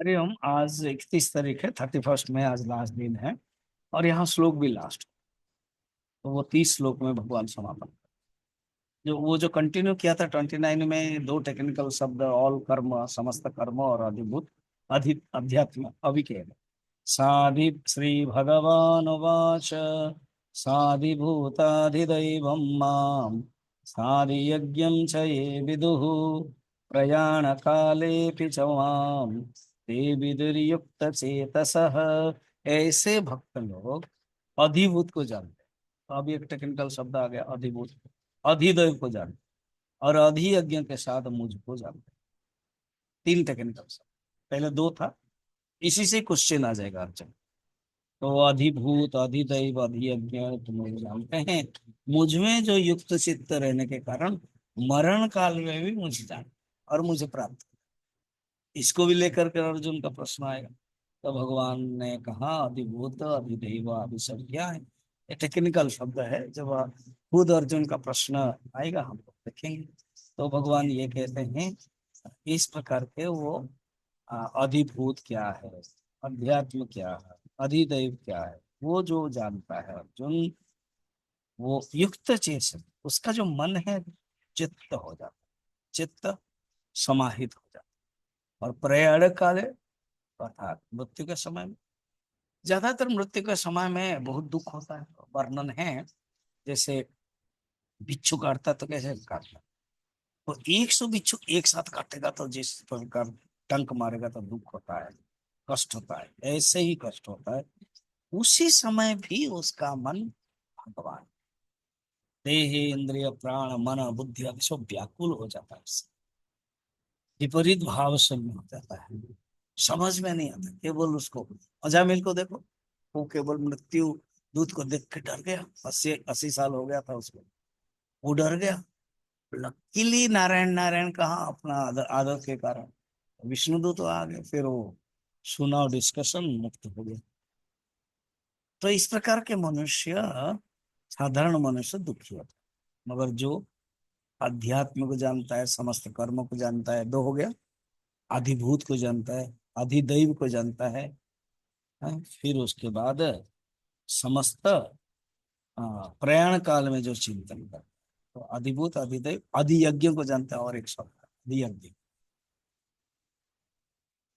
अरे हम आज 31 तारीख है, 31 में आज लास्ट दिन है। और यहाँ श्लोक भी लास्ट। तो वो 30 श्लोक में भगवान समापन। जो वो जो कंटिन्यू किया था 29 में, दो टेक्निकल शब्द, ऑल कर्म, समस्त कर्म और अधिभूत, अध्यात्म, अविकेल। साधि श्री भगवान वाच, साधिभूताधिदैवं माम, साधि यज्ञं च ये विदुः, प्रयाण कालेऽपि च माम, ते विदुर्युक्त चेतसः। ऐसे भक्त लोग अधिभूत को जानते हैं। तो अभी एक टेक्निकल शब्द आ गया, अधिभूत। अधिदैव को जानते हैं, और अधियज्ञ के साथ मुझको जानते हैं। तीन टेक्निकल शब्द, पहले दो था। इसी से क्वेश्चन आ जाएगा अर्चन। तो अधिभूत, अधिदैव, अधियज्ञ तुम लोग जानते हैं। मुझ में जो युक्त चित्त रहने के कारण मरण काल में भी मुझे जान और मुझे प्राप्त। इसको भी लेकर के अर्जुन का प्रश्न आएगा। तो भगवान ने कहा अधिभूत, अधिदैव, अधिसंज्ञा है। ये टेक्निकल शब्द है। जब खुद अर्जुन का प्रश्न आएगा हम लोग देखेंगे। तो भगवान ये कहते हैं इस प्रकार के वो अधिभूत क्या है, अध्यात्म क्या है, अधिदैव क्या है, वो जो जानता है अर्जुन, वो युक्त चेतन, उसका जो मन है चित्त हो जाता है, चित्त समाहित हो जाता है। और प्रयाण काले, अर्थात मृत्यु के समय में, ज्यादातर मृत्यु के समय में बहुत दुख होता है। वर्णन है जैसे बिच्छू काटता तो कैसे काटता। तो 100 बिच्छू एक साथ काटेगा तो जिस प्रकार टंक मारेगा तो दुख होता है, कष्ट होता है, ऐसे ही कष्ट होता है। उसी समय भी उसका मन भगवान, देह इंद्रिय प्राण मन बुद्धि अब सब व्याकुल हो जाता है उससे। विपरीत भाव शून्य हो जाता है। समझ में नहीं आता। केवल उसको, अजामिल को देखो, वो केवल मृत्यु दूत को देख के डर गया। 80 80 साल हो गया था उसको, वो डर गया। लकीली नारायण नारायण कहा अपना आदत आदत के कारण विष्णुदूत तो आ गए। फिर वो सुना और डिस्कशन मुक्त हो गया। तो इस प्रकार के मनुष्य, साधारण मनुष्य दुखी होता है। मगर जो अध्यात्म को जानता है, समस्त कर्म को जानता है, दो हो गया। अधिभूत को जानता है, अधिदैव को जानता है, फिर उसके बाद समस्त प्रयाण काल में जो चिंतन करता है। तो अधिभूत, अधिदैव, अधियज्ञ को जानता है। और एक शब्द अधियज्ञ,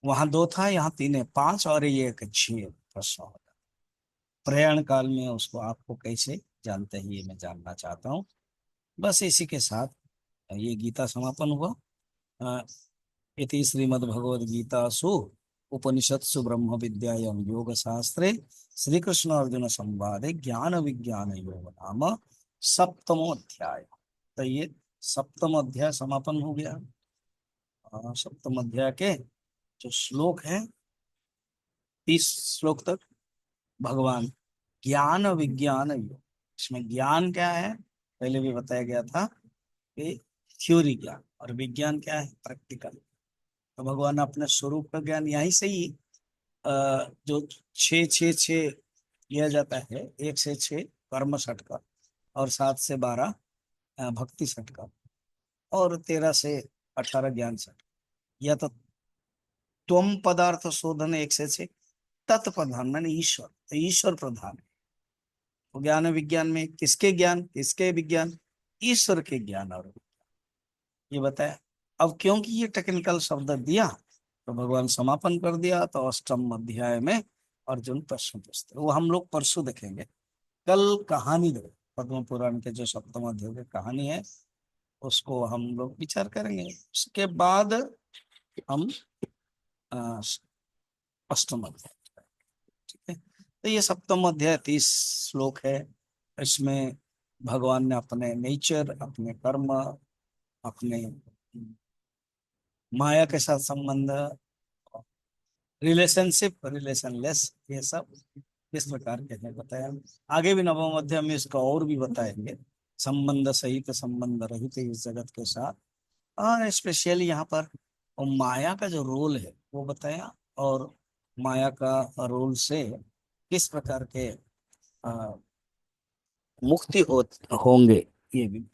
वहां दो था, यहाँ तीन है, पांच, और ये एक 6 प्रश्न होता है। प्रयाण काल में उसको आपको कैसे जानते हैं, ये मैं जानना चाहता हूँ। बस इसी के साथ ये गीता समापन हुआ। अ, इति श्रीमद्भगवद गीतासु उपनिषत्सु ब्रह्म विद्यायां योग शास्त्रे श्री कृष्ण अर्जुन संवादे ज्ञान विज्ञान योग नाम सप्तमो अध्याय। तो ये सप्तम अध्याय समापन हो गया। सप्तम अध्याय के जो श्लोक हैं, 30 श्लोक तक भगवान ज्ञान विज्ञान योग। इसमें ज्ञान क्या है पहले भी बताया गया था कि थ्योरी ज्ञान, और विज्ञान क्या है, प्रैक्टिकल। तो भगवान अपने स्वरूप का ज्ञान यहीं से ही जो 6 6 6 किया जाता है, 1 से 6 कर्म षट का, और 7 से 12 भक्ति षट का, और 13 से 18 ज्ञान षट। या तो त्वम पदार्थ शोधन 1 से 6, तत्प्रधान मैंने ईश्वर, तो ईश्वर प्रधान है। तो ज्ञान विज्ञान में किसके ज्ञान, किसके विज्ञान, ईश्वर के ज्ञान। और ये बताया। अब क्योंकि ये टेक्निकल शब्द दिया तो भगवान समापन कर दिया। तो अष्टम अध्याय में अर्जुन प्रश्न पूछते, वो हम लोग परसों देखेंगे। कल कहानी दो, पद्म पुराण के जो सप्तम अध्याय की कहानी है उसको हम लोग विचार करेंगे। उसके बाद हम अ, अष्टम अध्याय, ठीक है। तो ये सप्तम अध्याय 30 श्लोक है। इसमें भगवान ने अपने नेचर, अपने कर्म, अपने माया के साथ संबंध, रिलेशनशिप, रिलेशनलेस, ये सब किस प्रकार के हैं बताया। आगे भी नवम अध्याय में इसका और भी बताएंगे, संबंध सहित संबंध रहित इस जगत के साथ। और स्पेशली यहाँ पर वो माया का जो रोल है वो बताया। और माया का रोल से किस प्रकार के मुक्ति होंगे, ये भी